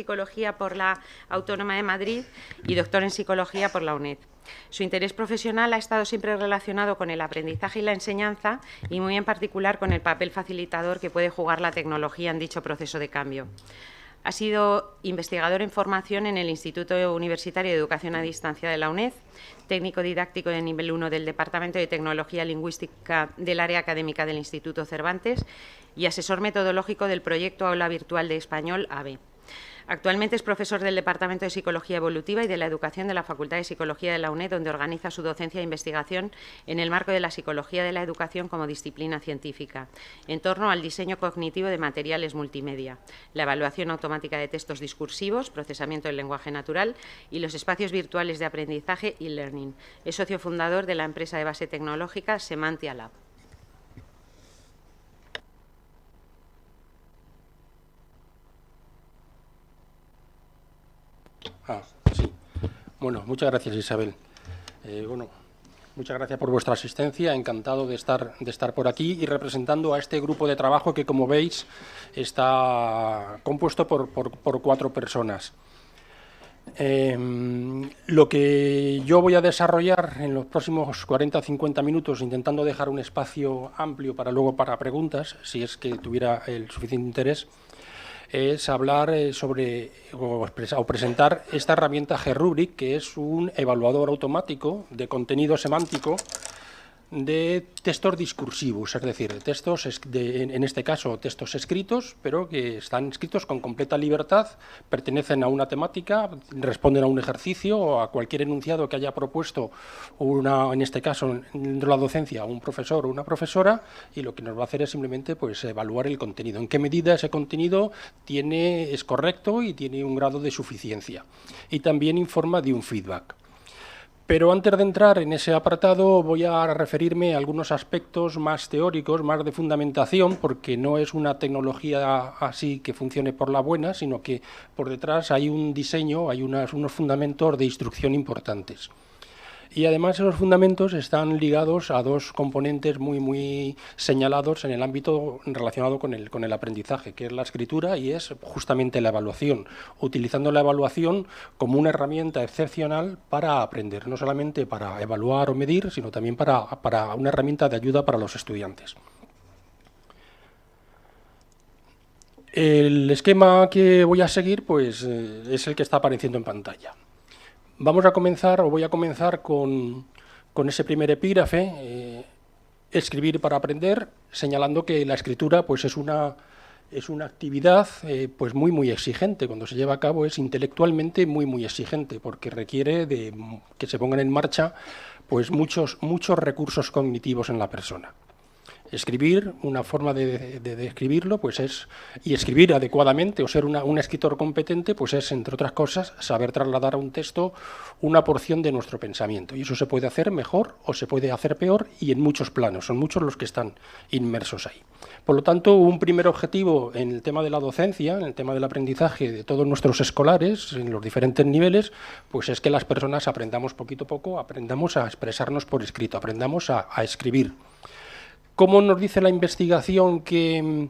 Psicología por la Autónoma de Madrid y doctor en Psicología por la UNED. Su interés profesional ha estado siempre relacionado con el aprendizaje y la enseñanza y muy en particular con el papel facilitador que puede jugar la tecnología en dicho proceso de cambio. Ha sido investigador en formación en el Instituto Universitario de Educación a Distancia de la UNED, técnico didáctico de nivel 1 del Departamento de Tecnología Lingüística del Área Académica del Instituto Cervantes y asesor metodológico del proyecto Aula Virtual de Español, AVE. Actualmente es profesor del Departamento de Psicología Evolutiva y de la Educación de la Facultad de Psicología de la UNED, donde organiza su docencia e investigación en el marco de la psicología de la educación como disciplina científica, en torno al diseño cognitivo de materiales multimedia, la evaluación automática de textos discursivos, procesamiento del lenguaje natural y los espacios virtuales de aprendizaje y learning. Es socio fundador de la empresa de base tecnológica Semantia Lab. Sí. Bueno, muchas gracias, Isabel. Muchas gracias por vuestra asistencia. Encantado de estar por aquí y representando a este grupo de trabajo que, como veis, está compuesto por 4 personas. Lo que yo voy a desarrollar en los próximos 40 o 50 minutos, intentando dejar un espacio amplio para preguntas, si es que tuviera el suficiente interés, es hablar sobre o presentar esta herramienta GRubric, que es un evaluador automático de contenido semántico de textos discursivos, es decir, textos, en este caso, textos escritos, pero que están escritos con completa libertad, pertenecen a una temática, responden a un ejercicio o a cualquier enunciado que haya propuesto, en este caso, dentro de la docencia, un profesor o una profesora, y lo que nos va a hacer es simplemente pues, evaluar el contenido, en qué medida ese contenido es correcto y tiene un grado de suficiencia. Y también informa de un feedback. Pero antes de entrar en ese apartado voy a referirme a algunos aspectos más teóricos, más de fundamentación, porque no es una tecnología así que funcione por la buena, sino que por detrás hay un diseño, hay unos fundamentos de instrucción importantes. Y además esos fundamentos están ligados a 2 componentes muy señalados en el ámbito relacionado con el aprendizaje, que es la escritura y es justamente la evaluación, utilizando la evaluación como una herramienta excepcional para aprender, no solamente para evaluar o medir, sino también para una herramienta de ayuda para los estudiantes. El esquema que voy a seguir pues, es el que está apareciendo en pantalla. Voy a comenzar con ese primer epígrafe, escribir para aprender, señalando que la escritura pues, es una actividad pues muy exigente. Cuando se lleva a cabo es intelectualmente muy exigente, porque requiere de que se pongan en marcha pues, muchos recursos cognitivos en la persona. Escribir, una forma de describirlo, pues y escribir adecuadamente o ser un escritor competente, pues es, entre otras cosas, saber trasladar a un texto una porción de nuestro pensamiento. Y eso se puede hacer mejor o se puede hacer peor y en muchos planos, son muchos los que están inmersos ahí. Por lo tanto, un primer objetivo en el tema de la docencia, en el tema del aprendizaje de todos nuestros escolares, en los diferentes niveles, pues es que las personas aprendamos poquito a poco, aprendamos a expresarnos por escrito, aprendamos a escribir. ¿Cómo nos dice la investigación que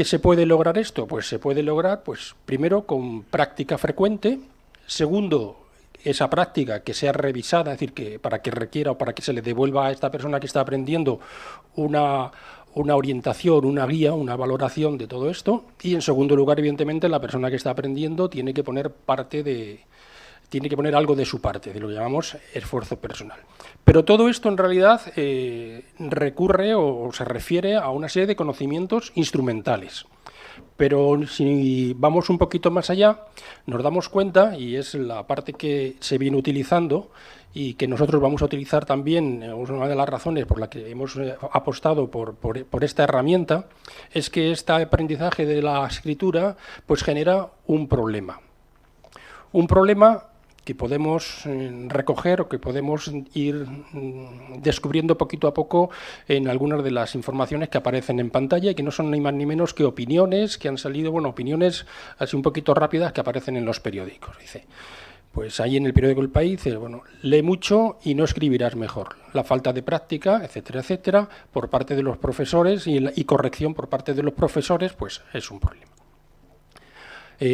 se puede lograr esto? Pues se puede lograr, pues, primero, con práctica frecuente. Segundo, esa práctica que sea revisada, es decir, que para que requiera o para que se le devuelva a esta persona que está aprendiendo una orientación, una guía, una valoración de todo esto. Y, en segundo lugar, evidentemente, la persona que está aprendiendo tiene que poner algo de su parte, de lo que llamamos esfuerzo personal. Pero todo esto en realidad recurre o se refiere a una serie de conocimientos instrumentales. Pero si vamos un poquito más allá, nos damos cuenta, y es la parte que se viene utilizando y que nosotros vamos a utilizar también, una de las razones por la que hemos apostado por esta herramienta, es que este aprendizaje de la escritura pues genera un problema. Un problema que podemos recoger o que podemos ir descubriendo poquito a poco en algunas de las informaciones que aparecen en pantalla y que no son ni más ni menos que opiniones que han salido, opiniones así un poquito rápidas que aparecen en los periódicos. Dice, pues ahí en el periódico El País, lee mucho y no escribirás mejor. La falta de práctica, etcétera, por parte de los profesores y corrección por parte de los profesores, pues es un problema.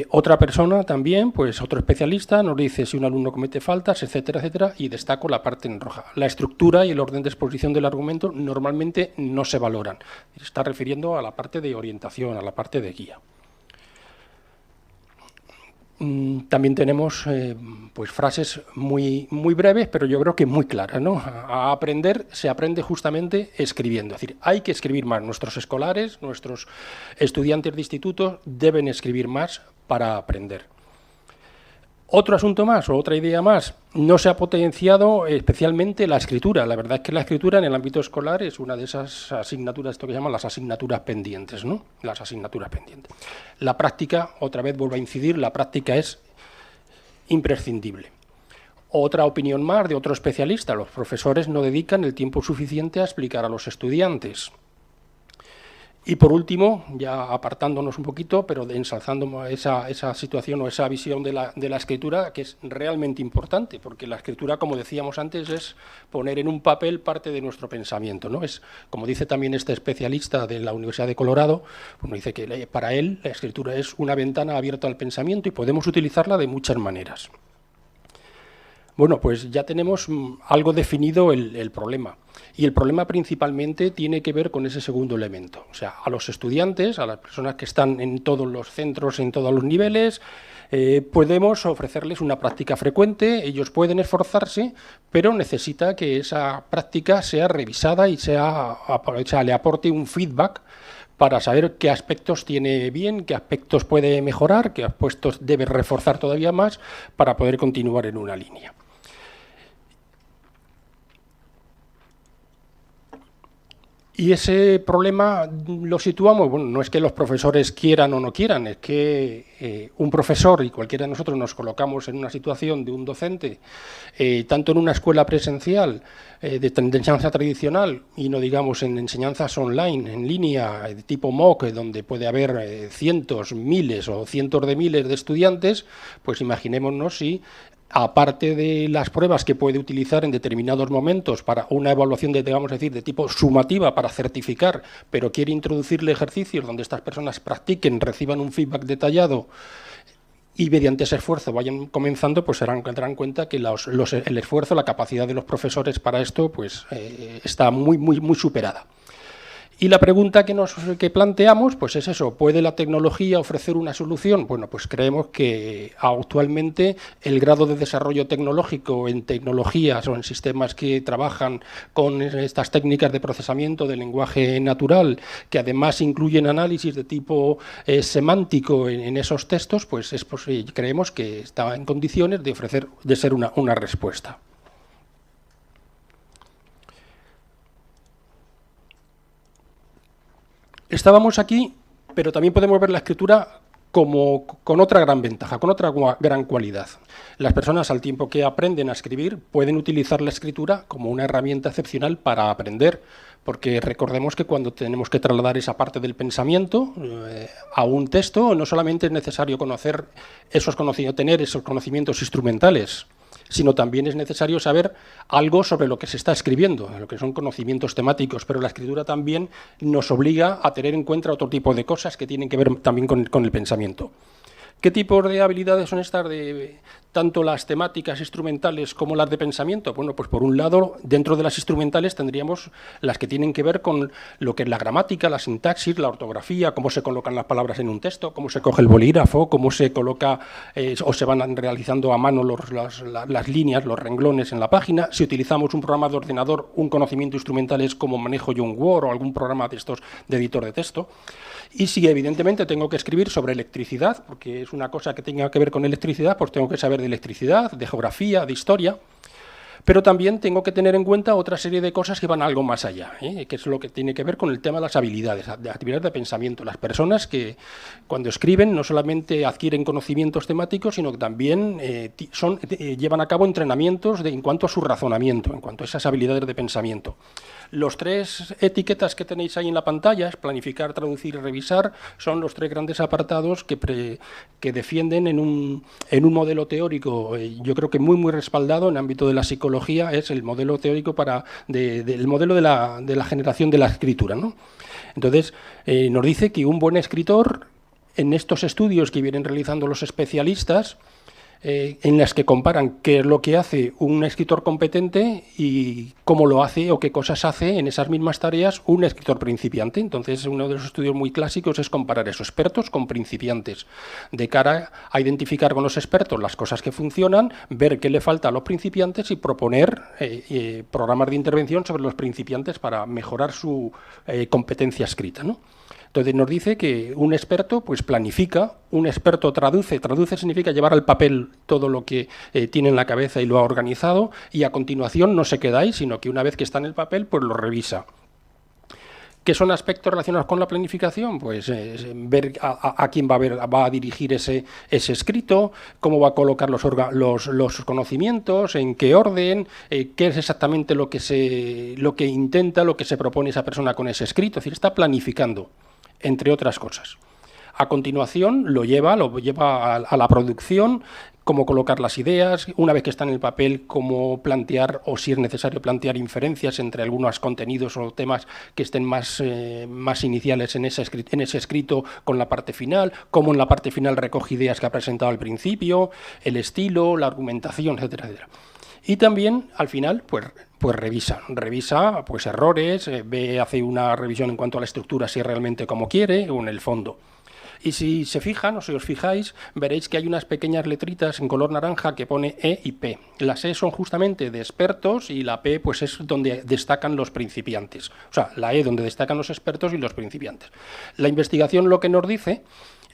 Otra persona también, pues otro especialista, nos dice si un alumno comete faltas, etcétera, etcétera, y destaco la parte en roja. La estructura y el orden de exposición del argumento normalmente no se valoran. Se está refiriendo a la parte de orientación, a la parte de guía. También tenemos pues frases muy breves, pero yo creo que muy claras, ¿no? A aprender se aprende justamente escribiendo. Es decir, hay que escribir más. Nuestros escolares, nuestros estudiantes de instituto deben escribir más para aprender. Otro asunto más, o otra idea más, no se ha potenciado especialmente la escritura. La verdad es que la escritura en el ámbito escolar es una de esas asignaturas, esto que llaman las asignaturas pendientes, ¿no? Las asignaturas pendientes. La práctica, otra vez vuelvo a incidir, la práctica es imprescindible. Otra opinión más de otro especialista, los profesores no dedican el tiempo suficiente a explicar a los estudiantes. Y por último, ya apartándonos un poquito, pero ensalzando esa situación o esa visión de la escritura, que es realmente importante, porque la escritura, como decíamos antes, es poner en un papel parte de nuestro pensamiento, ¿no? Es, como dice también este especialista de la Universidad de Colorado, bueno, dice que para él la escritura es una ventana abierta al pensamiento y podemos utilizarla de muchas maneras. Bueno, pues ya tenemos algo definido el problema. Y el problema principalmente tiene que ver con ese segundo elemento. O sea, a los estudiantes, a las personas que están en todos los centros, en todos los niveles, podemos ofrecerles una práctica frecuente, ellos pueden esforzarse, pero necesita que esa práctica sea revisada y le aporte un feedback para saber qué aspectos tiene bien, qué aspectos puede mejorar, qué aspectos debe reforzar todavía más para poder continuar en una línea. Y ese problema lo situamos, bueno, no es que los profesores quieran o no quieran, es que un profesor y cualquiera de nosotros nos colocamos en una situación de un docente, tanto en una escuela presencial de enseñanza tradicional y no digamos en enseñanzas online, en línea, de tipo MOOC, donde puede haber cientos, miles o cientos de miles de estudiantes, pues imaginémonos si aparte de las pruebas que puede utilizar en determinados momentos para una evaluación de, digamos, decir, de tipo sumativa para certificar, pero quiere introducirle ejercicios donde estas personas practiquen, reciban un feedback detallado y mediante ese esfuerzo vayan comenzando, pues se darán cuenta que el esfuerzo, la capacidad de los profesores para esto, pues está muy superada. Y la pregunta que planteamos pues es eso, ¿puede la tecnología ofrecer una solución? Bueno, pues creemos que actualmente el grado de desarrollo tecnológico en tecnologías o en sistemas que trabajan con estas técnicas de procesamiento del lenguaje natural, que además incluyen análisis de tipo semántico en esos textos, pues creemos que está en condiciones de ser una respuesta. Estábamos aquí, pero también podemos ver la escritura con otra gran ventaja, con otra gran cualidad. Las personas, al tiempo que aprenden a escribir, pueden utilizar la escritura como una herramienta excepcional para aprender, porque recordemos que cuando tenemos que trasladar esa parte del pensamiento a un texto, no solamente es necesario tener esos conocimientos instrumentales, sino también es necesario saber algo sobre lo que se está escribiendo, lo que son conocimientos temáticos, pero la escritura también nos obliga a tener en cuenta otro tipo de cosas que tienen que ver también con el pensamiento. ¿Qué tipo de habilidades son estas, tanto las temáticas instrumentales como las de pensamiento? Bueno, pues por un lado, dentro de las instrumentales tendríamos las que tienen que ver con lo que es la gramática, la sintaxis, la ortografía, cómo se colocan las palabras en un texto, cómo se coge el bolígrafo, cómo se coloca o se van realizando a mano las líneas, los renglones en la página. Si utilizamos un programa de ordenador, un conocimiento instrumental es cómo manejo yo un Word o algún programa de estos de editor de texto. Y si evidentemente tengo que escribir sobre electricidad, porque es una cosa que tenga que ver con electricidad, pues tengo que saber de electricidad, de geografía, de historia, pero también tengo que tener en cuenta otra serie de cosas que van algo más allá, que es lo que tiene que ver con el tema de las habilidades, de actividades de pensamiento. Las personas que cuando escriben no solamente adquieren conocimientos temáticos, sino que también llevan a cabo entrenamientos en cuanto a su razonamiento, en cuanto a esas habilidades de pensamiento. Los tres etiquetas que tenéis ahí en la pantalla, es planificar, traducir y revisar, son los tres grandes apartados que defienden en un modelo teórico, yo creo que muy respaldado en el ámbito de la psicología, es el modelo teórico del modelo de la generación de la escritura, ¿no? Entonces, nos dice que un buen escritor en estos estudios que vienen realizando los especialistas, en las que comparan qué es lo que hace un escritor competente y cómo lo hace o qué cosas hace en esas mismas tareas un escritor principiante. Entonces, uno de los estudios muy clásicos es comparar esos expertos con principiantes, de cara a identificar con los expertos las cosas que funcionan, ver qué le falta a los principiantes y proponer programas de intervención sobre los principiantes para mejorar su competencia escrita, ¿no? Entonces nos dice que un experto pues planifica, un experto traduce significa llevar al papel todo lo que tiene en la cabeza y lo ha organizado, y a continuación no se queda ahí, sino que una vez que está en el papel pues lo revisa. ¿Qué son aspectos relacionados con la planificación? Pues ver a quién va a dirigir ese escrito, cómo va a colocar los conocimientos, en qué orden, qué es exactamente lo que intenta, lo que se propone esa persona con ese escrito. Es decir, está planificando, entre otras cosas. A continuación lo lleva a la producción, cómo colocar las ideas, una vez que está en el papel, cómo plantear, o si es necesario plantear inferencias entre algunos contenidos o temas que estén más iniciales en ese escrito con la parte final, cómo en la parte final recoge ideas que ha presentado al principio, el estilo, la argumentación, etcétera, etcétera. Y también, al final, pues revisa pues errores, hace una revisión en cuanto a la estructura, si es realmente como quiere, o en el fondo. Y si se fijan, o si os fijáis, veréis que hay unas pequeñas letritas en color naranja que pone E y P. Las E son justamente de expertos y la P pues es donde destacan los principiantes. O sea, la E donde destacan los expertos y los principiantes. La investigación lo que nos dice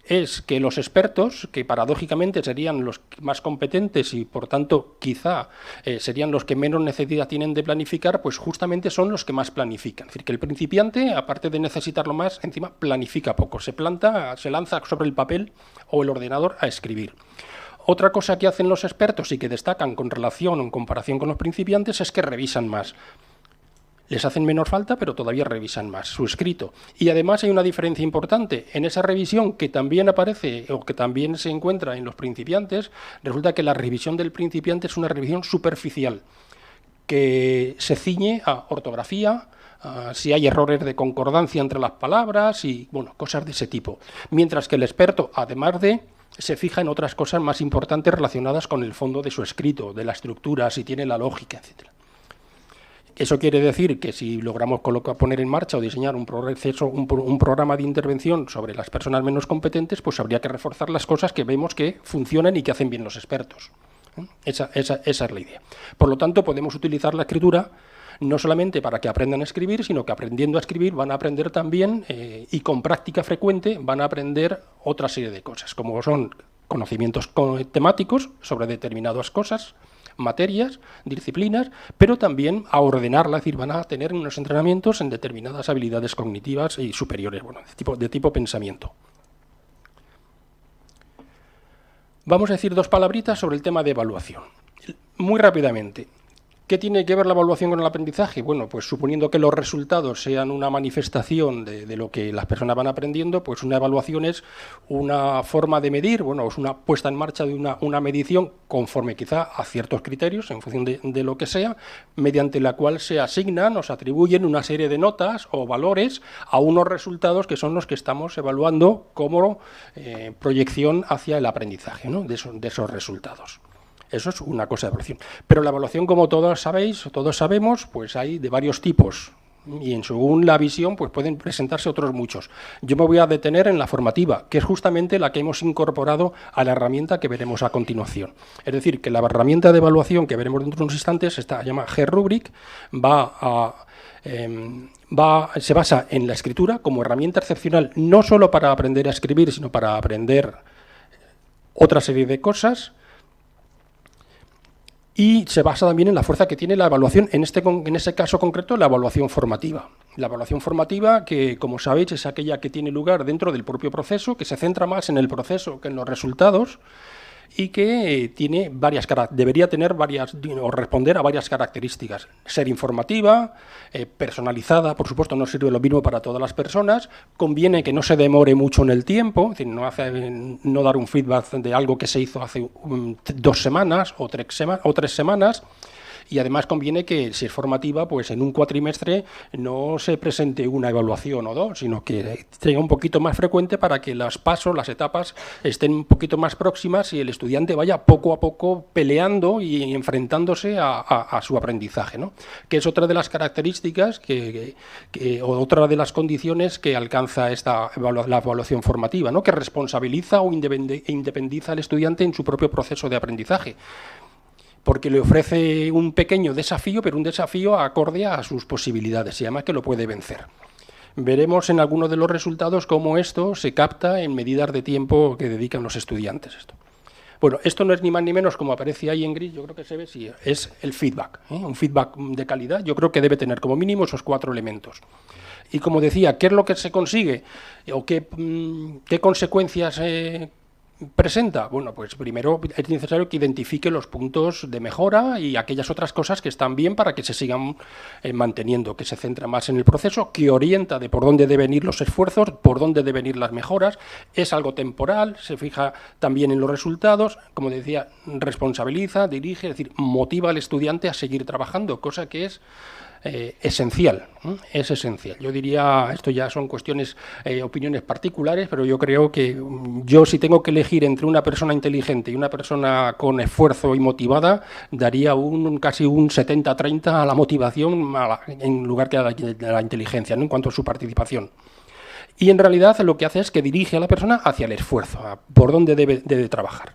es que los expertos, que paradójicamente serían los más competentes y por tanto quizá serían los que menos necesidad tienen de planificar, pues justamente son los que más planifican. Es decir, que el principiante, aparte de necesitarlo más, encima planifica poco, se lanza sobre el papel o el ordenador a escribir. Otra cosa que hacen los expertos y que destacan con relación o en comparación con los principiantes es que revisan más. Les hacen menor falta, pero todavía revisan más su escrito. Y además hay una diferencia importante. En esa revisión que también aparece o que también se encuentra en los principiantes, resulta que la revisión del principiante es una revisión superficial, que se ciñe a ortografía, si hay errores de concordancia entre las palabras y bueno, cosas de ese tipo. Mientras que el experto, además se fija en otras cosas más importantes relacionadas con el fondo de su escrito, de la estructura, si tiene la lógica, etcétera. Eso quiere decir que si logramos poner en marcha o diseñar un programa de intervención sobre las personas menos competentes, pues habría que reforzar las cosas que vemos que funcionan y que hacen bien los expertos. Esa es la idea. Por lo tanto, podemos utilizar la escritura no solamente para que aprendan a escribir, sino que aprendiendo a escribir van a aprender también, y con práctica frecuente van a aprender otra serie de cosas, como son conocimientos temáticos sobre determinadas cosas, materias, disciplinas, pero también a ordenarla, es decir, van a tener unos entrenamientos en determinadas habilidades cognitivas y superiores, bueno, de tipo pensamiento. Vamos a decir dos palabritas sobre el tema de evaluación. Muy rápidamente. ¿Qué tiene que ver la evaluación con el aprendizaje? Bueno, pues suponiendo que los resultados sean una manifestación de lo que las personas van aprendiendo, pues una evaluación es una forma de medir, bueno, es una puesta en marcha de una medición conforme quizá a ciertos criterios, en función de lo que sea, mediante la cual se asignan o se atribuyen una serie de notas o valores a unos resultados que son los que estamos evaluando como proyección hacia el aprendizaje, ¿no? de esos resultados. Eso es una cosa de evaluación. Pero la evaluación, como todos sabéis o todos sabemos, pues hay de varios tipos. Y según la visión, pues pueden presentarse otros muchos. Yo me voy a detener en la formativa, que es justamente la que hemos incorporado a la herramienta que veremos a continuación. Es decir, que la herramienta de evaluación que veremos dentro de unos instantes, se llama G-Rubric, se basa en la escritura como herramienta excepcional, no solo para aprender a escribir, sino para aprender otra serie de cosas. Y se basa también en la fuerza que tiene la evaluación, en ese caso concreto, la evaluación formativa. La evaluación formativa, que como sabéis es aquella que tiene lugar dentro del propio proceso, que se centra más en el proceso que en los resultados y que debería tener varias, o responder a varias características. Ser informativa, personalizada, por supuesto no sirve lo mismo para todas las personas, conviene que no se demore mucho en el tiempo, es decir, no dar un feedback de algo que se hizo hace 2 semanas o 3 semanas, y además conviene que, si es formativa, pues en un cuatrimestre no se presente una evaluación o dos, sino que sea un poquito más frecuente para que los pasos, las etapas estén un poquito más próximas y el estudiante vaya poco a poco peleando y enfrentándose a su aprendizaje, ¿no? Que es otra de las características o otra de las condiciones que alcanza la evaluación formativa, ¿no? Que responsabiliza o independiza al estudiante en su propio proceso de aprendizaje, porque le ofrece un pequeño desafío, pero un desafío acorde a sus posibilidades y además que lo puede vencer. Veremos en algunos de los resultados cómo esto se capta en medidas de tiempo que dedican los estudiantes. Bueno, esto no es ni más ni menos, como aparece ahí en gris, yo creo que se ve, sí, es el feedback, ¿eh? Un feedback de calidad. Yo creo que debe tener como mínimo esos 4 elementos. Y como decía, ¿qué es lo que se consigue? ¿O qué consecuencias presenta? Bueno, pues primero es necesario que identifique los puntos de mejora y aquellas otras cosas que están bien para que se sigan manteniendo, que se centra más en el proceso, que orienta de por dónde deben ir los esfuerzos, por dónde deben ir las mejoras. Es algo temporal, se fija también en los resultados, como decía, responsabiliza, dirige, es decir, motiva al estudiante a seguir trabajando, cosa que es esencial, es esencial. Yo diría, esto ya son cuestiones, opiniones particulares, pero yo creo que yo, si tengo que elegir entre una persona inteligente y una persona con esfuerzo y motivada, daría casi un 70-30 a la motivación en lugar que a la inteligencia, ¿no? En cuanto a su participación. Y en realidad lo que hace es que dirige a la persona hacia el esfuerzo, por dónde debe trabajar.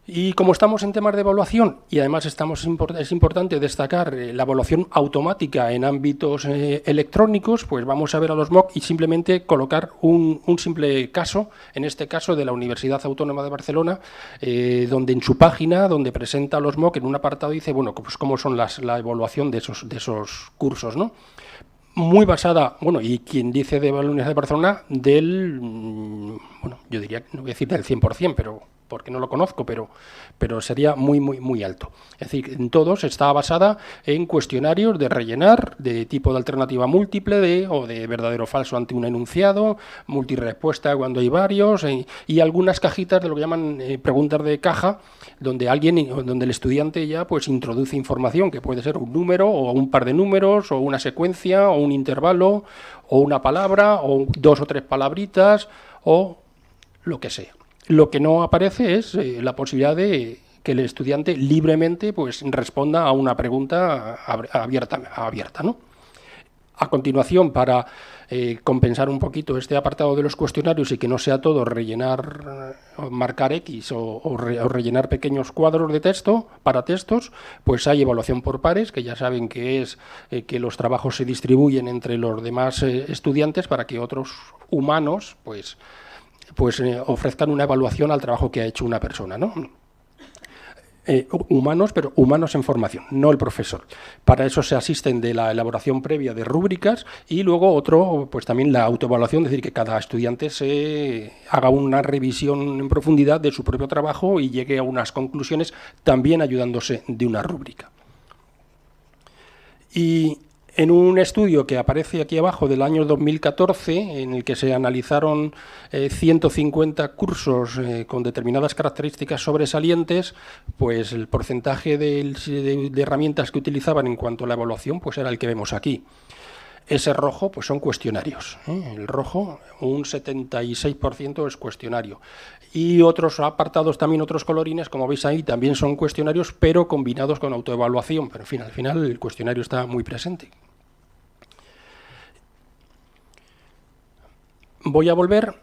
Y como estamos en temas de evaluación, y además es importante destacar la evaluación automática en ámbitos electrónicos, pues vamos a ver a los MOOC y simplemente colocar un simple caso, en este caso de la Universidad Autónoma de Barcelona, donde en su página, donde presenta los MOOC, en un apartado dice, bueno, pues cómo son la evaluación de esos cursos, ¿no? Muy basada, bueno, y quien dice de la Universidad de Barcelona, bueno, yo diría, no voy a decir del 100%, pero porque no lo conozco, pero sería muy alto. Es decir, en todos está basada en cuestionarios de rellenar, de tipo de alternativa múltiple, o de verdadero o falso ante un enunciado, multirespuesta cuando hay varios, y algunas cajitas de lo que llaman preguntas de caja, donde el estudiante ya pues introduce información, que puede ser un número, o un par de números, o una secuencia, o un intervalo, o una palabra, o 2 o 3 palabritas, o lo que sea. Lo que no aparece es la posibilidad de que el estudiante libremente pues responda a una pregunta abierta, ¿no? A continuación, para compensar un poquito este apartado de los cuestionarios y que no sea todo rellenar, marcar X o rellenar pequeños cuadros de texto para textos, pues hay evaluación por pares, que ya saben que es que los trabajos se distribuyen entre los demás estudiantes para que otros humanos pues ofrezcan una evaluación al trabajo que ha hecho una persona, ¿no? Humanos, pero humanos en formación, no el profesor. Para eso se asisten de la elaboración previa de rúbricas y luego pues también la autoevaluación, es decir, que cada estudiante se haga una revisión en profundidad de su propio trabajo y llegue a unas conclusiones, también ayudándose de una rúbrica. Y en un estudio que aparece aquí abajo del año 2014, en el que se analizaron 150 cursos con determinadas características sobresalientes, pues el porcentaje de herramientas que utilizaban en cuanto a la evaluación pues era el que vemos aquí. Ese rojo pues son cuestionarios, el rojo un 76% es cuestionario. Y otros apartados también, otros colorines, como veis ahí, también son cuestionarios, pero combinados con autoevaluación. Pero en fin, al final el cuestionario está muy presente. Voy a volver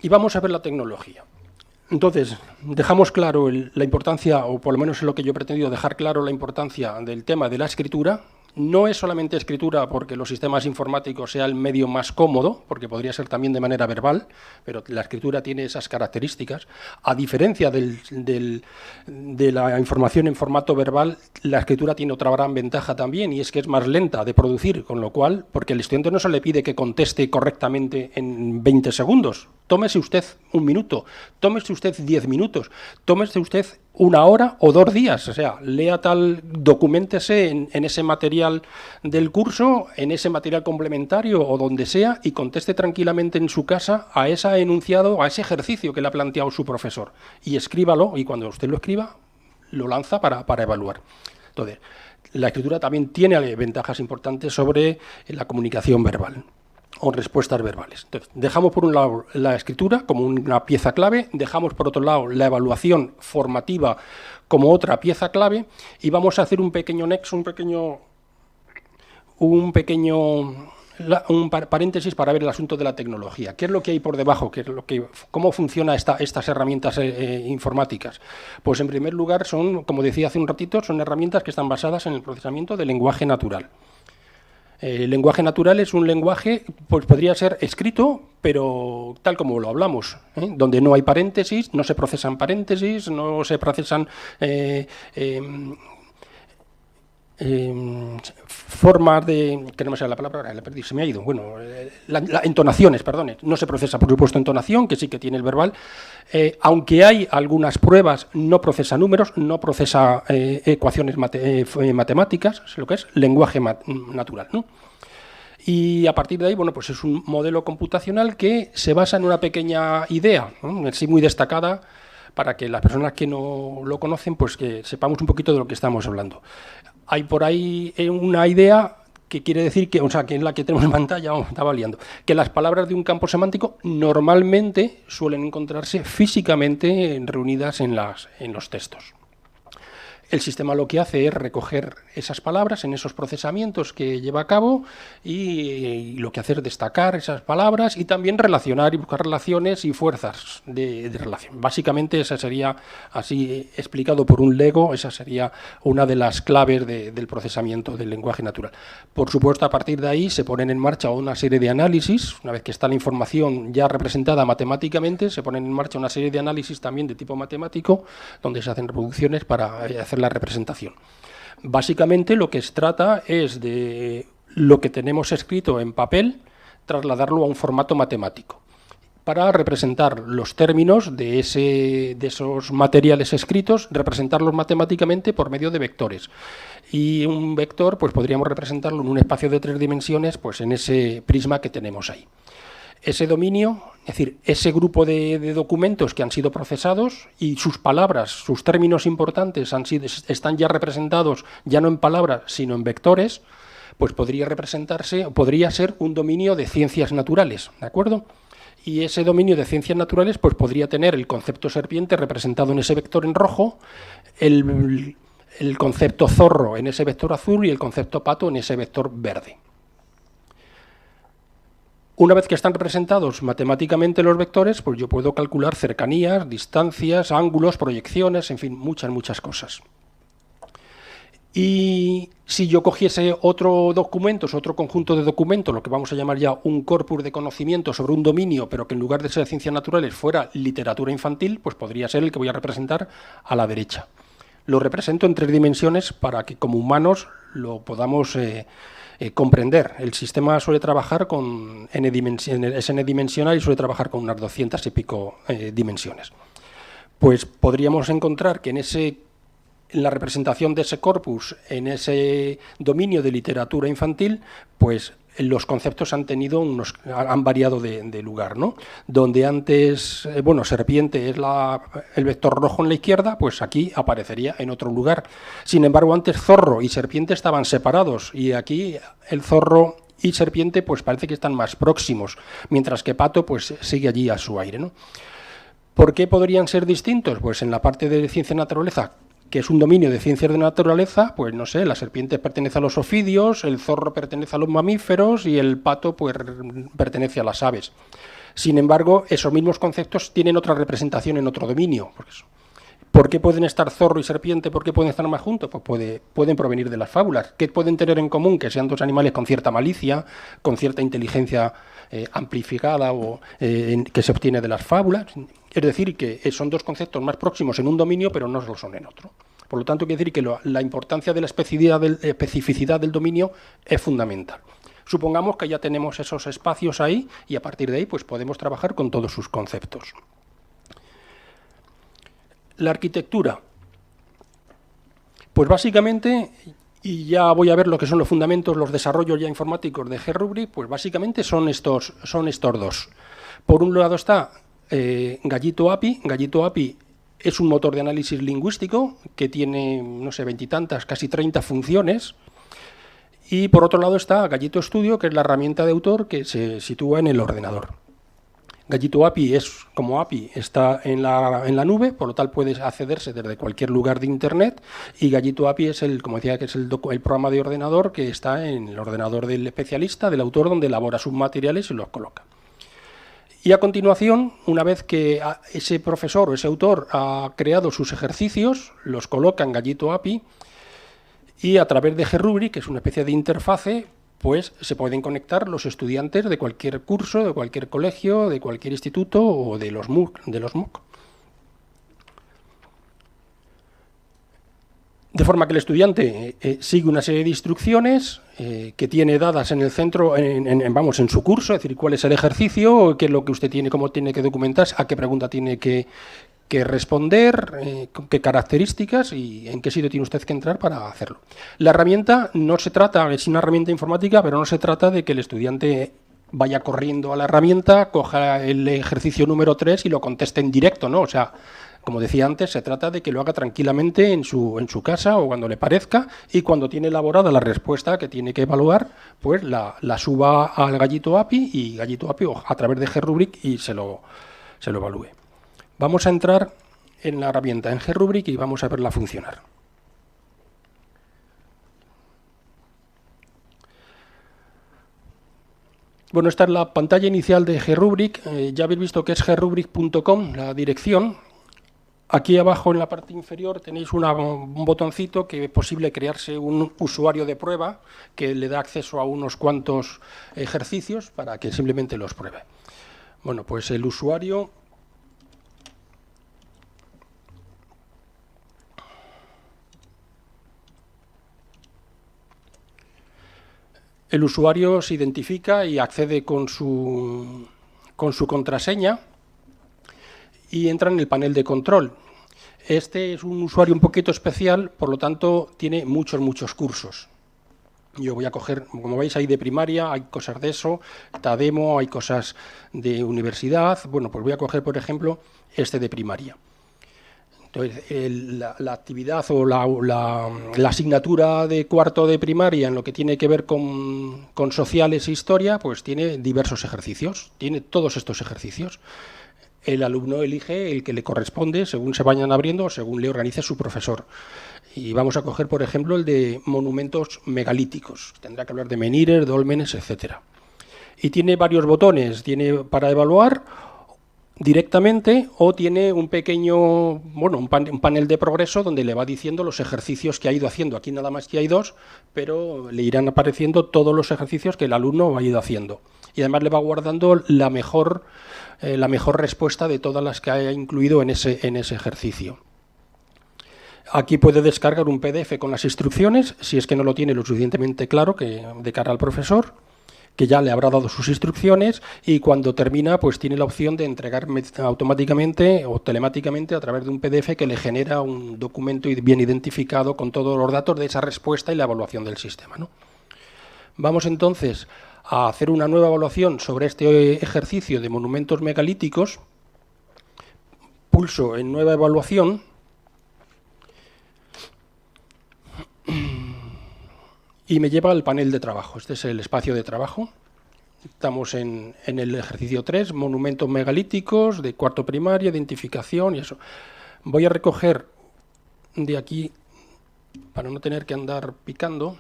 y vamos a ver la tecnología. Entonces, dejamos claro la importancia, o por lo menos es lo que yo he pretendido dejar claro, la importancia del tema de la escritura. No es solamente escritura porque los sistemas informáticos sea el medio más cómodo, porque podría ser también de manera verbal, pero la escritura tiene esas características. A diferencia de la información en formato verbal, la escritura tiene otra gran ventaja también, y es que es más lenta de producir, con lo cual, porque el estudiante no se le pide que conteste correctamente en 20 segundos. Tómese usted 1 minuto, tómese usted 10 minutos, tómese usted 1 hora o 2 días, o sea, lea documéntese en ese material del curso, en ese material complementario o donde sea, y conteste tranquilamente en su casa a ese enunciado, a ese ejercicio que le ha planteado su profesor, y escríbalo, y cuando usted lo escriba, lo lanza para evaluar. Entonces, la escritura también tiene ventajas importantes sobre la comunicación verbal o respuestas verbales. Entonces, dejamos por un lado la escritura como una pieza clave, dejamos por otro lado la evaluación formativa como otra pieza clave y vamos a hacer un pequeño nexo, un paréntesis para ver el asunto de la tecnología. ¿Qué es lo que hay por debajo? ¿Cómo funcionan estas herramientas informáticas? Pues en primer lugar son, como decía hace un ratito, son herramientas que están basadas en el procesamiento del lenguaje natural. El lenguaje natural es un lenguaje, pues podría ser escrito, pero tal como lo hablamos, donde no hay paréntesis, no se procesan paréntesis, no se procesan formas de, que no me sale la palabra, ahora la perdí, se me ha ido, bueno, entonaciones, perdón, no se procesa por supuesto entonación, que sí que tiene el verbal, aunque hay algunas pruebas, no procesa números, no procesa ecuaciones matemáticas, es lo que es lenguaje natural, ¿no? Y a partir de ahí, bueno, pues es un modelo computacional que se basa en una pequeña idea, ¿no? Sí, muy destacada, para que las personas que no lo conocen, pues que sepamos un poquito de lo que estamos hablando. Hay por ahí una idea que quiere decir que, o sea, que es la que tenemos en pantalla, estaba liando, que las palabras de un campo semántico normalmente suelen encontrarse físicamente reunidas en los textos. El sistema lo que hace es recoger esas palabras en esos procesamientos que lleva a cabo y lo que hace es destacar esas palabras y también relacionar y buscar relaciones y fuerzas de relación. Básicamente esa sería, así explicado por un Lego, esa sería una de las claves del procesamiento del lenguaje natural. Por supuesto, a partir de ahí se ponen en marcha una serie de análisis, una vez que está la información ya representada matemáticamente, se ponen en marcha una serie de análisis también de tipo matemático, donde se hacen reproducciones para hacer la representación. Básicamente lo que se trata es de lo que tenemos escrito en papel, trasladarlo a un formato matemático para representar los términos de esos materiales escritos, representarlos matemáticamente por medio de vectores. Y un vector, pues podríamos representarlo en un espacio de 3 dimensiones, pues en ese prisma que tenemos ahí. Ese dominio, es decir, ese grupo de documentos que han sido procesados y sus palabras, sus términos importantes están ya representados ya no en palabras, sino en vectores, pues podría ser un dominio de ciencias naturales, ¿de acuerdo? Y ese dominio de ciencias naturales pues podría tener el concepto serpiente representado en ese vector en rojo, el concepto zorro en ese vector azul y el concepto pato en ese vector verde. Una vez que están representados matemáticamente los vectores, pues yo puedo calcular cercanías, distancias, ángulos, proyecciones, en fin, muchas cosas. Y si yo cogiese otro conjunto de documentos, lo que vamos a llamar ya un corpus de conocimiento sobre un dominio, pero que en lugar de ser ciencias naturales fuera literatura infantil, pues podría ser el que voy a representar a la derecha. Lo represento en 3 dimensiones para que como humanos lo podamos comprender. El sistema suele trabajar es n-dimensional y suele trabajar con unas 200 y pico dimensiones. Pues podríamos encontrar que en la representación de ese corpus, en ese dominio de literatura infantil, pues los conceptos han variado de lugar, ¿no? Donde antes, serpiente es el vector rojo en la izquierda, pues aquí aparecería en otro lugar. Sin embargo, antes zorro y serpiente estaban separados y aquí el zorro y serpiente pues parece que están más próximos, mientras que pato pues sigue allí a su aire, ¿no? ¿Por qué podrían ser distintos? Pues en la parte de ciencia y naturaleza, que es un dominio de ciencias de naturaleza, pues no sé, la serpiente pertenece a los ofidios, el zorro pertenece a los mamíferos y el pato pues pertenece a las aves. Sin embargo, esos mismos conceptos tienen otra representación en otro dominio. ¿Por qué pueden estar zorro y serpiente? ¿Por qué pueden estar más juntos? Pues pueden provenir de las fábulas. ¿Qué pueden tener en común? Que sean 2 animales con cierta malicia, con cierta inteligencia amplificada o que se obtiene de las fábulas. Es decir, que son 2 conceptos más próximos en un dominio, pero no lo son en otro. Por lo tanto, quiere decir que la importancia de la especificidad del dominio es fundamental. Supongamos que ya tenemos esos espacios ahí y a partir de ahí pues podemos trabajar con todos sus conceptos. La arquitectura. Pues básicamente, y ya voy a ver lo que son los fundamentos, los desarrollos ya informáticos de G-Rubric, pues básicamente son estos 2. Por un lado está Gallito API. Gallito API Es un motor de análisis lingüístico que tiene, no sé, 20 y tantas, casi 30 funciones. Y por otro lado está Gallito Studio, que es la herramienta de autor que se sitúa en el ordenador. Gallito API es como API, está en la nube, por lo tal puede accederse desde cualquier lugar de Internet, y Gallito API es como decía, que es el programa de ordenador que está en el ordenador del especialista, del autor, donde elabora sus materiales y los coloca. Y a continuación, una vez que ese profesor o ese autor ha creado sus ejercicios, los coloca en Gallito API, y a través de GRubric, que es una especie de interfase, pues se pueden conectar los estudiantes de cualquier curso, de cualquier colegio, de cualquier instituto o de los MOOC. De forma que el estudiante sigue una serie de instrucciones que tiene dadas en el centro, en su curso, es decir, cuál es el ejercicio, qué es lo que usted tiene, cómo tiene que documentarse, a qué pregunta tiene que responder, qué características y en qué sitio tiene usted que entrar para hacerlo. La herramienta no se trata, es una herramienta informática, pero no se trata de que el estudiante vaya corriendo a la herramienta, coja el ejercicio número 3 y lo conteste en directo, ¿no? O sea, como decía antes, se trata de que lo haga tranquilamente en su casa o cuando le parezca, y cuando tiene elaborada la respuesta que tiene que evaluar, pues la suba al Gallito API y Gallito API a través de GRubric y se lo evalúe. Vamos a entrar en la herramienta en GRubric y vamos a verla funcionar. Bueno, esta es la pantalla inicial de GRubric. Ya habéis visto que es grrubric.com, la dirección. Aquí abajo en la parte inferior tenéis un botoncito que es posible crearse un usuario de prueba que le da acceso a unos cuantos ejercicios para que simplemente los pruebe. Bueno, pues el usuario... El usuario se identifica y accede con su contraseña y entra en el panel de control. Este es un usuario un poquito especial, por lo tanto tiene muchos cursos. Yo voy a coger, como veis, hay de primaria, hay cosas de eso, Tademo, hay cosas de universidad. Bueno, pues voy a coger, por ejemplo, este de primaria. Entonces, la actividad o la asignatura de cuarto de primaria en lo que tiene que ver con sociales e historia, pues tiene diversos ejercicios, tiene todos estos ejercicios. El alumno elige el que le corresponde según se vayan abriendo o según le organice su profesor. Y vamos a coger, por ejemplo, el de monumentos megalíticos. Tendrá que hablar de menhires, dólmenes, etcétera. Y tiene varios botones, tiene para evaluar directamente o tiene un pequeño, bueno, un panel de progreso donde le va diciendo los ejercicios que ha ido haciendo. Aquí nada más que hay 2, pero le irán apareciendo todos los ejercicios que el alumno ha ido haciendo. Y además le va guardando la mejor respuesta de todas las que haya incluido en ese ejercicio. Aquí puede descargar un PDF con las instrucciones, si es que no lo tiene lo suficientemente claro de cara al profesor, que ya le habrá dado sus instrucciones, y cuando termina pues tiene la opción de entregar automáticamente o telemáticamente a través de un PDF que le genera un documento bien identificado con todos los datos de esa respuesta y la evaluación del sistema, ¿no? Vamos entonces a hacer una nueva evaluación sobre este ejercicio de monumentos megalíticos. Pulso en nueva evaluación. Y me lleva al panel de trabajo. Este es el espacio de trabajo. Estamos en el ejercicio 3, monumentos megalíticos, de cuarto primaria, identificación y eso. Voy a recoger de aquí, para no tener que andar picando.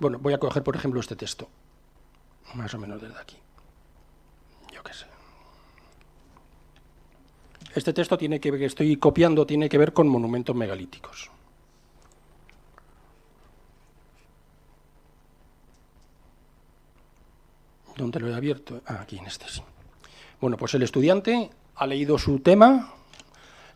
Bueno, voy a coger, por ejemplo, este texto. Más o menos desde aquí. Yo qué sé. Este texto que estoy copiando tiene que ver con monumentos megalíticos. ¿Dónde lo he abierto? Aquí en este sí. Bueno, pues el estudiante ha leído su tema,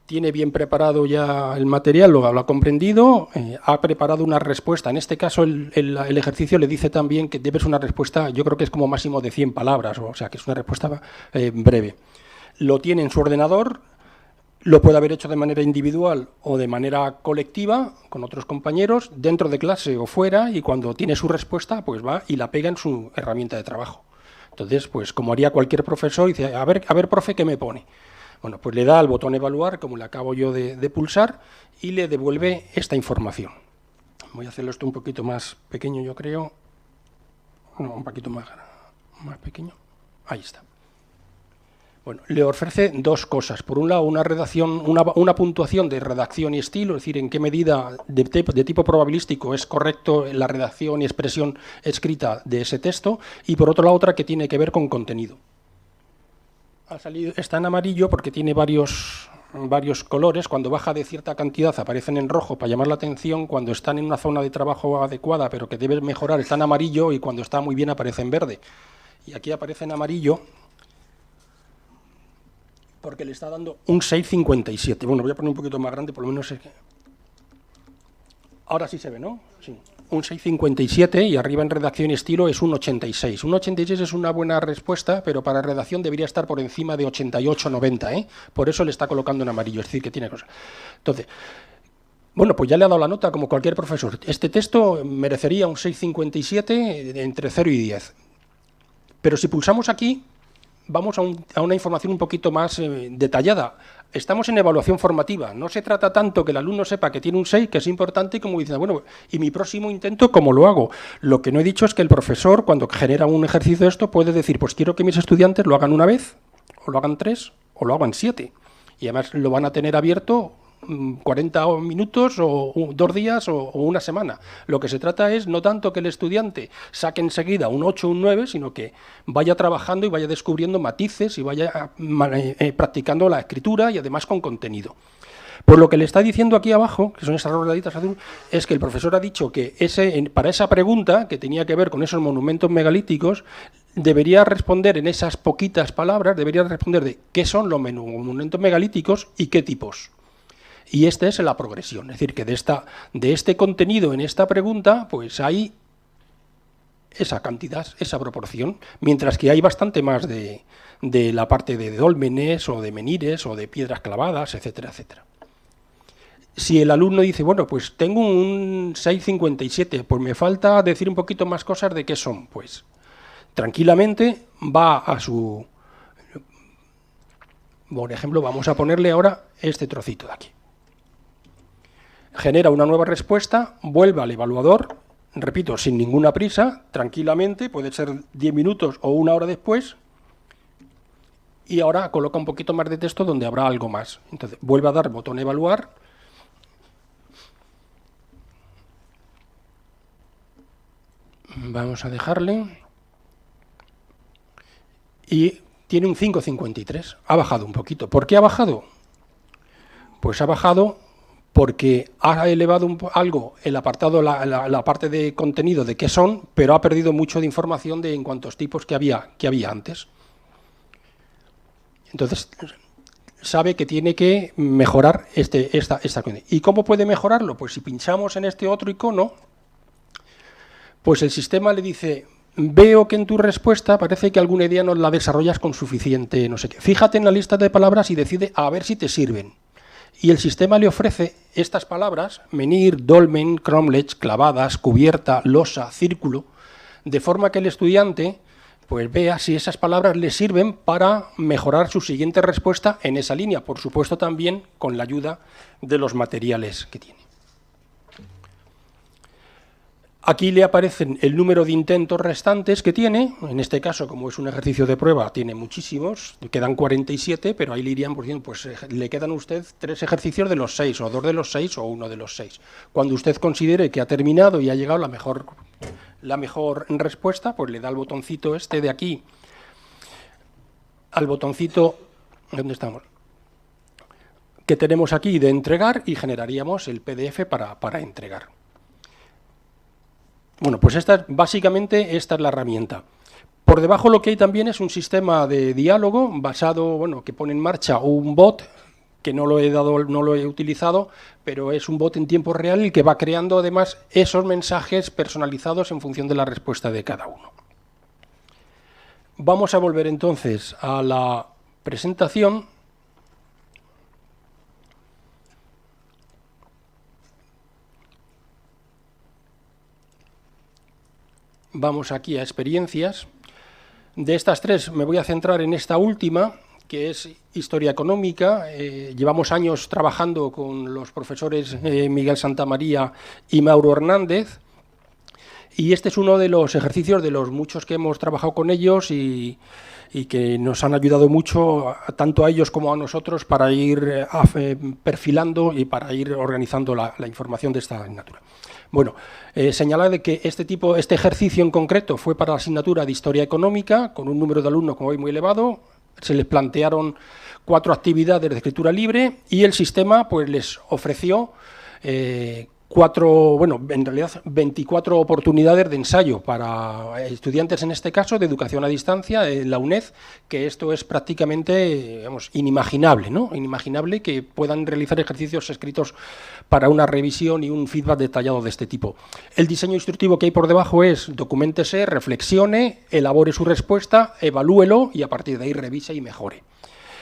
tiene bien preparado ya el material, lo ha comprendido, ha preparado una respuesta. En este caso el ejercicio le dice también que debe ser una respuesta, yo creo que es como máximo de 100 palabras, o sea que es una respuesta breve. Lo tiene en su ordenador Lo puede haber hecho de manera individual o de manera colectiva, con otros compañeros, dentro de clase o fuera, y cuando tiene su respuesta, pues va y la pega en su herramienta de trabajo. Entonces, pues como haría cualquier profesor, dice, a ver, profe, ¿qué me pone? Bueno, pues le da al botón evaluar, como le acabo yo de pulsar, y le devuelve esta información. Voy a hacerlo esto un poquito más pequeño, yo creo. No, un poquito más pequeño. Ahí está. Bueno, le ofrece dos cosas. Por un lado, una redacción, una puntuación de redacción y estilo, es decir, en qué medida de tipo probabilístico es correcto la redacción y expresión escrita de ese texto, y por otro lado, otra que tiene que ver con contenido. Ha salido, está en amarillo porque tiene varios colores. Cuando baja de cierta cantidad aparecen en rojo para llamar la atención. Cuando están en una zona de trabajo adecuada, pero que debe mejorar, está en amarillo, y cuando está muy bien aparece en verde. Y aquí aparece en amarillo porque le está dando un 6,57. Bueno, voy a poner un poquito más grande, por lo menos... Ahora sí se ve, ¿no? Sí. Un 6,57 y arriba en redacción y estilo es un 86. Un 86 es una buena respuesta, pero para redacción debería estar por encima de 88, 90, ¿eh? Por eso le está colocando en amarillo, es decir, que tiene cosas. Entonces, bueno, pues ya le ha dado la nota como cualquier profesor. Este texto merecería un 6,57 entre 0 y 10. Pero si pulsamos aquí, vamos a una información un poquito más detallada. Estamos en evaluación formativa. No se trata tanto que el alumno sepa que tiene un 6, que es importante, como dice, bueno, y mi próximo intento, ¿cómo lo hago? Lo que no he dicho es que el profesor, cuando genera un ejercicio de esto, puede decir, pues quiero que mis estudiantes lo hagan una vez, o lo hagan 3, o lo hagan 7. Y además lo van a tener abierto 40 minutos o 2 días o una semana. Lo que se trata es no tanto que el estudiante saque enseguida un 8 o un 9, sino que vaya trabajando y vaya descubriendo matices y vaya practicando la escritura y además con contenido. Pues lo que le está diciendo aquí abajo, que son esas rueditas azul, es que el profesor ha dicho que para esa pregunta, que tenía que ver con esos monumentos megalíticos, debería responder en esas poquitas palabras, debería responder de qué son los monumentos megalíticos y qué tipos. Y esta es la progresión, es decir, que de este contenido en esta pregunta, pues hay esa cantidad, esa proporción, mientras que hay bastante más de la parte de dólmenes o de menires o de piedras clavadas, etcétera, etcétera. Si el alumno dice, bueno, pues tengo un 6,57, pues me falta decir un poquito más cosas de qué son, pues tranquilamente va a su... Por ejemplo, vamos a ponerle ahora este trocito de aquí. Genera una nueva respuesta, vuelve al evaluador, repito, sin ninguna prisa, tranquilamente, puede ser 10 minutos o una hora después, y ahora coloca un poquito más de texto donde habrá algo más. Entonces, vuelve a dar botón evaluar, vamos a dejarle, y tiene un 5,53, ha bajado un poquito. ¿Por qué ha bajado? Pues ha bajado porque ha elevado algo el apartado, la parte de contenido de qué son, pero ha perdido mucho de información en cuantos tipos que había antes. Entonces, sabe que tiene que mejorar esta cuestión. ¿Y cómo puede mejorarlo? Pues si pinchamos en este otro icono, pues el sistema le dice, veo que en tu respuesta parece que alguna idea no la desarrollas con suficiente no sé qué. Fíjate en la lista de palabras y decide a ver si te sirven. Y el sistema le ofrece estas palabras, menhir, dolmen, cromlech, clavadas, cubierta, losa, círculo, de forma que el estudiante pues vea si esas palabras le sirven para mejorar su siguiente respuesta en esa línea, por supuesto también con la ayuda de los materiales que tiene. Aquí le aparecen el número de intentos restantes que tiene. En este caso, como es un ejercicio de prueba, tiene muchísimos, le quedan 47, pero ahí le irían, por ejemplo, pues le quedan a usted 3 ejercicios de los 6, o 2 de los 6, o 1 de los 6. Cuando usted considere que ha terminado y ha llegado la mejor respuesta, pues le da el botoncito este de aquí, al botoncito, ¿dónde estamos?, que tenemos aquí de entregar, y generaríamos el PDF para entregar. Bueno, pues básicamente esta es la herramienta. Por debajo lo que hay también es un sistema de diálogo basado, bueno, que pone en marcha un bot, que no lo he utilizado, pero es un bot en tiempo real el que va creando además esos mensajes personalizados en función de la respuesta de cada uno. Vamos a volver entonces a la presentación. vamos aquí a experiencias. De estas tres me voy a centrar en esta última, que es Historia Económica. Llevamos años trabajando con los profesores Miguel Santamaría y Mauro Hernández, y este es uno de los ejercicios de los muchos que hemos trabajado con ellos y que nos han ayudado mucho, tanto a ellos como a nosotros, para ir perfilando y para ir organizando la información de esta asignatura. Bueno, señalar de que este ejercicio en concreto fue para la asignatura de Historia Económica, con un número de alumnos, como veis, muy elevado. Se les plantearon 4 actividades de escritura libre y el sistema pues les ofreció en realidad 24 oportunidades de ensayo para estudiantes, en este caso, de educación a distancia, en la UNED, que esto es prácticamente, inimaginable, ¿no? Inimaginable que puedan realizar ejercicios escritos para una revisión y un feedback detallado de este tipo. El diseño instructivo que hay por debajo es: documéntese, reflexione, elabore su respuesta, evalúelo y a partir de ahí revise y mejore.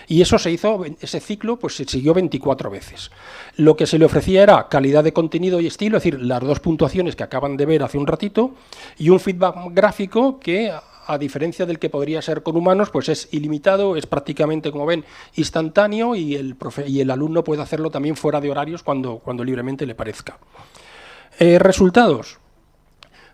Y eso se hizo, ese ciclo pues se siguió 24 veces. Lo que se le ofrecía era calidad de contenido y estilo, es decir, las 2 puntuaciones que acaban de ver hace un ratito, y un feedback gráfico que, a diferencia del que podría ser con humanos, pues es ilimitado, es prácticamente, como ven, instantáneo, y el alumno puede hacerlo también fuera de horarios cuando libremente le parezca. Resultados.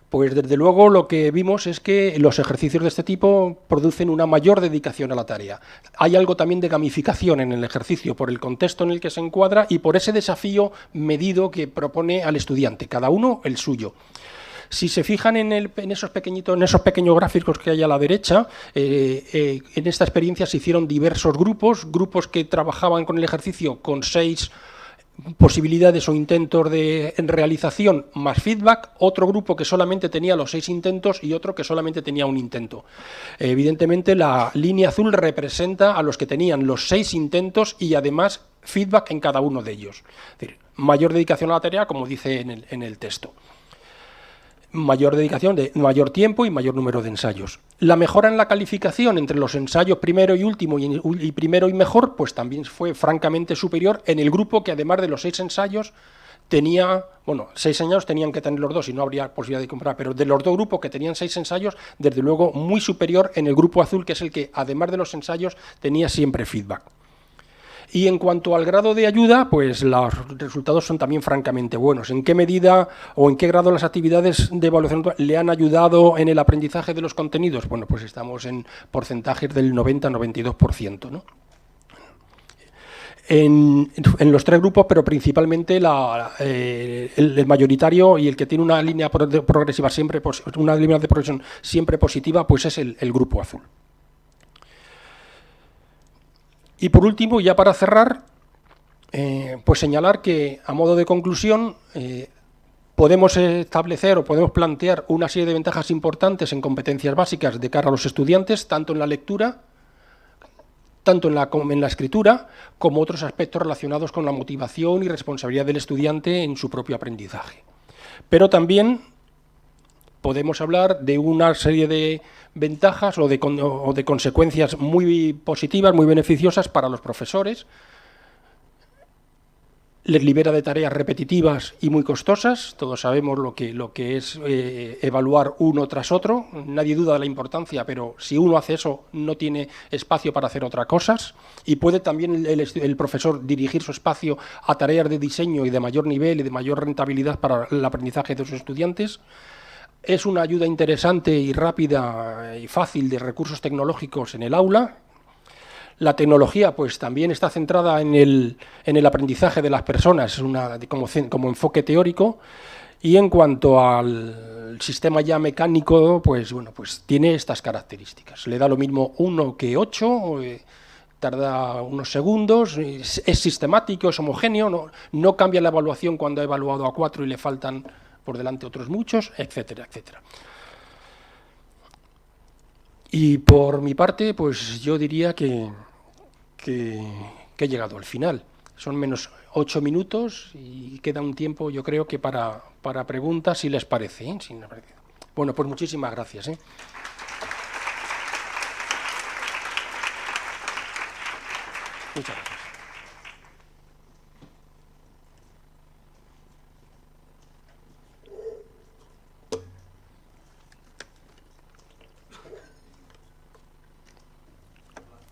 Pues desde luego lo que vimos es que los ejercicios de este tipo producen una mayor dedicación a la tarea. Hay algo también de gamificación en el ejercicio por el contexto en el que se encuadra y por ese desafío medido que propone al estudiante, cada uno el suyo. Si se fijan en esos pequeños gráficos que hay a la derecha, en esta experiencia se hicieron diversos grupos que trabajaban con el ejercicio con 6 posibilidades o intentos en realización más feedback, otro grupo que solamente tenía los 6 intentos y otro que solamente tenía un intento. Evidentemente la línea azul representa a los que tenían los 6 intentos y además feedback en cada uno de ellos. Es decir, mayor dedicación a la tarea, como dice en el texto. Mayor dedicación, de mayor tiempo y mayor número de ensayos. La mejora en la calificación entre los ensayos primero y último y primero y mejor, pues también fue francamente superior en el grupo que, además de los 6 ensayos, tenía, 6 ensayos tenían que tener los 2 y no habría posibilidad de comprar, pero de los 2 grupos que tenían 6 ensayos, desde luego muy superior en el grupo azul, que es el que, además de los ensayos, tenía siempre feedback. Y en cuanto al grado de ayuda, pues los resultados son también francamente buenos. ¿En qué medida o en qué grado las actividades de evaluación le han ayudado en el aprendizaje de los contenidos? Bueno, pues estamos en porcentajes del 90-92%, ¿no? En los 3 grupos, pero principalmente el mayoritario y el que tiene una línea progresiva siempre, una línea de progresión siempre positiva, pues es el grupo azul. Y por último, ya para cerrar, pues señalar que, a modo de conclusión, podemos establecer o podemos plantear una serie de ventajas importantes en competencias básicas de cara a los estudiantes, tanto en la lectura, tanto en la escritura, como otros aspectos relacionados con la motivación y responsabilidad del estudiante en su propio aprendizaje. Pero también podemos hablar de una serie de ventajas o de consecuencias muy positivas, muy beneficiosas para los profesores. Les libera de tareas repetitivas y muy costosas. Todos sabemos lo que es evaluar uno tras otro. Nadie duda de la importancia, pero si uno hace eso no tiene espacio para hacer otras cosas. Y puede también el profesor dirigir su espacio a tareas de diseño y de mayor nivel y de mayor rentabilidad para el aprendizaje de sus estudiantes. Es una ayuda interesante y rápida y fácil de recursos tecnológicos en el aula. La tecnología pues también está centrada en el aprendizaje de las personas, como enfoque teórico. Y en cuanto al sistema ya mecánico, pues tiene estas características. Le da lo mismo 1 que 8, tarda unos segundos, es sistemático, es homogéneo, no cambia la evaluación cuando ha evaluado a 4 y le faltan por delante otros muchos, etcétera, etcétera. Y por mi parte, pues yo diría que he llegado al final. Son menos 8 minutos y queda un tiempo, yo creo, que para preguntas, si les parece, ¿eh? Bueno, pues muchísimas gracias, ¿eh? Muchas gracias.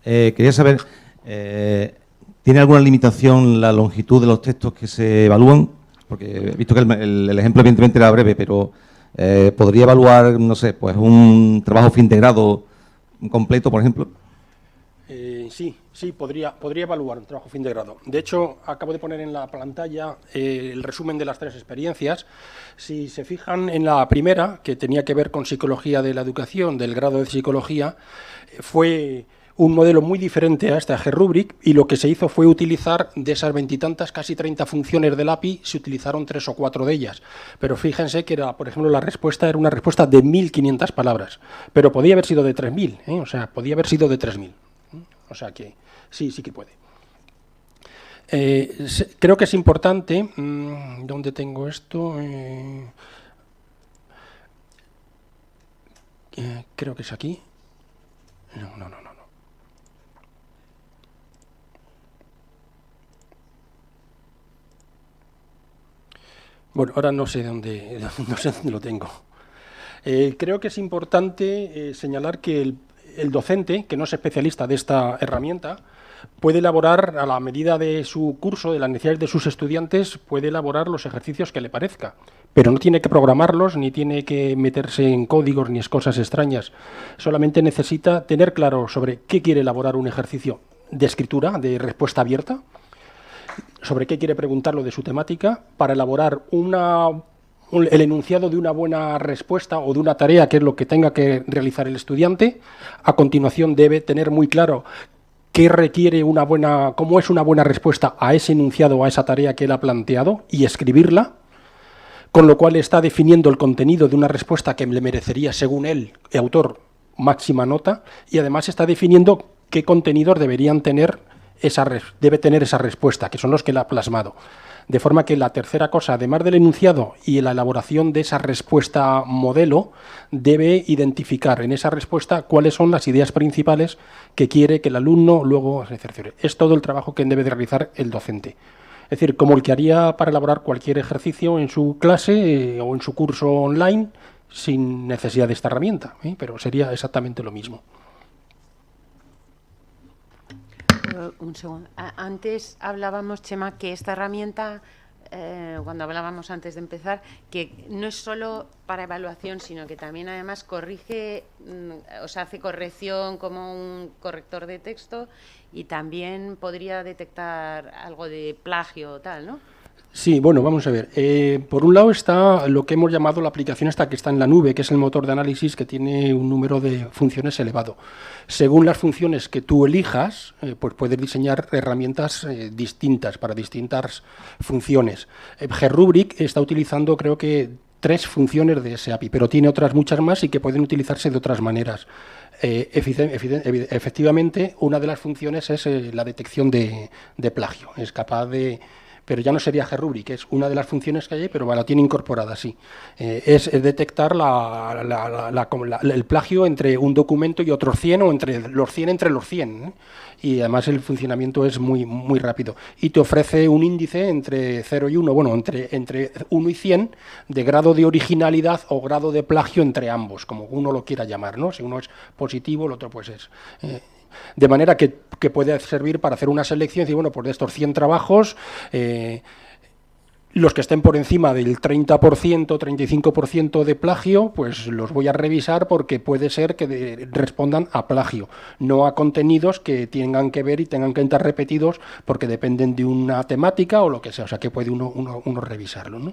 Quería saber, ¿tiene alguna limitación la longitud de los textos que se evalúan? Porque he visto que el ejemplo evidentemente era breve, pero ¿podría evaluar, no sé, pues un trabajo fin de grado completo, por ejemplo? Sí, podría evaluar un trabajo fin de grado. De hecho, acabo de poner en la pantalla el resumen de las 3 experiencias. Si se fijan en la primera, que tenía que ver con psicología de la educación, del grado de psicología, fue un modelo muy diferente a este G-Rubric, y lo que se hizo fue utilizar de esas 20 y tantas, casi 30 funciones del API, se utilizaron 3 o 4 de ellas. Pero fíjense que era, por ejemplo, la respuesta era una respuesta de 1.500 palabras, pero podía haber sido de 3.000, o sea, podía haber sido de 3.000. O sea que sí que puede. Creo que es importante. ¿Dónde tengo esto? Creo que es aquí. No. Bueno, ahora no sé dónde lo tengo. Creo que es importante señalar que el docente, que no es especialista de esta herramienta, puede elaborar, a la medida de su curso, de las necesidades de sus estudiantes, puede elaborar los ejercicios que le parezca, pero no tiene que programarlos, ni tiene que meterse en códigos ni en cosas extrañas. Solamente necesita tener claro sobre qué quiere elaborar un ejercicio de escritura, de respuesta abierta, sobre qué quiere preguntarlo de su temática, para elaborar el enunciado de una buena respuesta o de una tarea, que es lo que tenga que realizar el estudiante. A continuación debe tener muy claro qué requiere cómo es una buena respuesta a ese enunciado o a esa tarea que él ha planteado, y escribirla, con lo cual está definiendo el contenido de una respuesta que le merecería, según él, el autor, máxima nota, y además está definiendo qué contenidos debe tener esa respuesta, que son los que él ha plasmado. De forma que la tercera cosa, además del enunciado y la elaboración de esa respuesta modelo, debe identificar en esa respuesta cuáles son las ideas principales que quiere que el alumno luego se cerciore. Es todo el trabajo que debe de realizar el docente. Es decir, como el que haría para elaborar cualquier ejercicio en su clase o en su curso online, sin necesidad de esta herramienta, pero sería exactamente lo mismo. Un segundo. Antes hablábamos, Chema, que esta herramienta, cuando hablábamos antes de empezar, que no es solo para evaluación, sino que también además corrige, o sea, hace corrección como un corrector de texto, y también podría detectar algo de plagio o tal, ¿no? Sí, bueno, vamos a ver. Por un lado está lo que hemos llamado la aplicación esta que está en la nube, que es el motor de análisis, que tiene un número de funciones elevado. Según las funciones que tú elijas, pues puedes diseñar herramientas distintas para distintas funciones. G-Rubric está utilizando, creo que, 3 funciones de ese API, pero tiene otras muchas más y que pueden utilizarse de otras maneras. Efectivamente, una de las funciones es la detección de plagio. Es capaz de... Pero ya no sería G-Rubric, es una de las funciones que hay, pero la tiene incorporada, sí. Es detectar el plagio entre un documento y otros 100, o entre los 100. Y además el funcionamiento es muy, muy rápido. Y te ofrece un índice entre 0 y 1, bueno, entre 1 y 100, de grado de originalidad o grado de plagio entre ambos, como uno lo quiera llamar, ¿no? Si uno es positivo, el otro pues es... de manera que puede servir para hacer una selección y decir, bueno, pues de estos 100 trabajos, los que estén por encima del 30%, 35% de plagio, pues los voy a revisar, porque puede ser que respondan a plagio, no a contenidos que tengan que ver y tengan que estar repetidos porque dependen de una temática o lo que sea. O sea, que puede uno revisarlo, ¿no?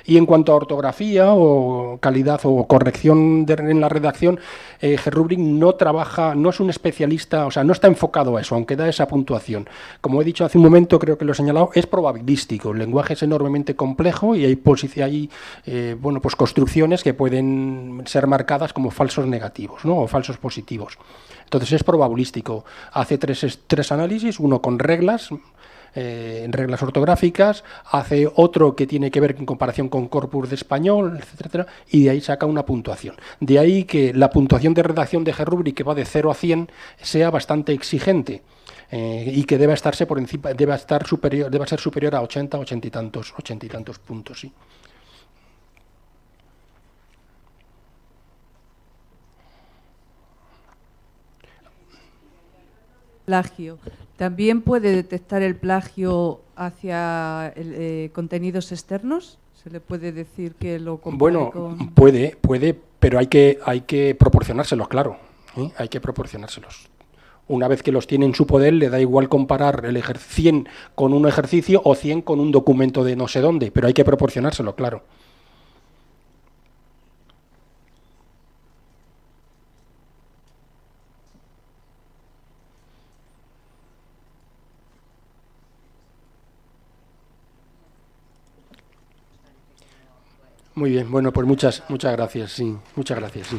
Y en cuanto a ortografía o calidad o corrección en la redacción, G-Rubric no es un especialista, o sea, no está enfocado a eso, aunque da esa puntuación. Como he dicho hace un momento, creo que lo he señalado, es probabilístico. El lenguaje es enormemente complejo y hay pues construcciones que pueden ser marcadas como falsos negativos, ¿no? O falsos positivos. Entonces es probabilístico. Hace tres análisis, uno con reglas, reglas ortográficas, hace otro que tiene que ver en comparación con corpus de español, etcétera, y de ahí saca una puntuación. De ahí que la puntuación de redacción de G-Rubric, que va de 0 a 100, sea bastante exigente. Y que deba ser superior a 80 y tantos puntos, sí. plagio. ¿También puede detectar el plagio hacia contenidos externos? ¿Se le puede decir que lo compare Bueno, con...? puede, pero hay que proporcionárselos, claro. Hay que proporcionárselos. Una vez que los tiene en su poder, le da igual comparar 100 con un ejercicio o 100 con un documento de no sé dónde, pero hay que proporcionárselo, claro. Muy bien, bueno, pues muchas gracias, sí, muchas gracias, sí.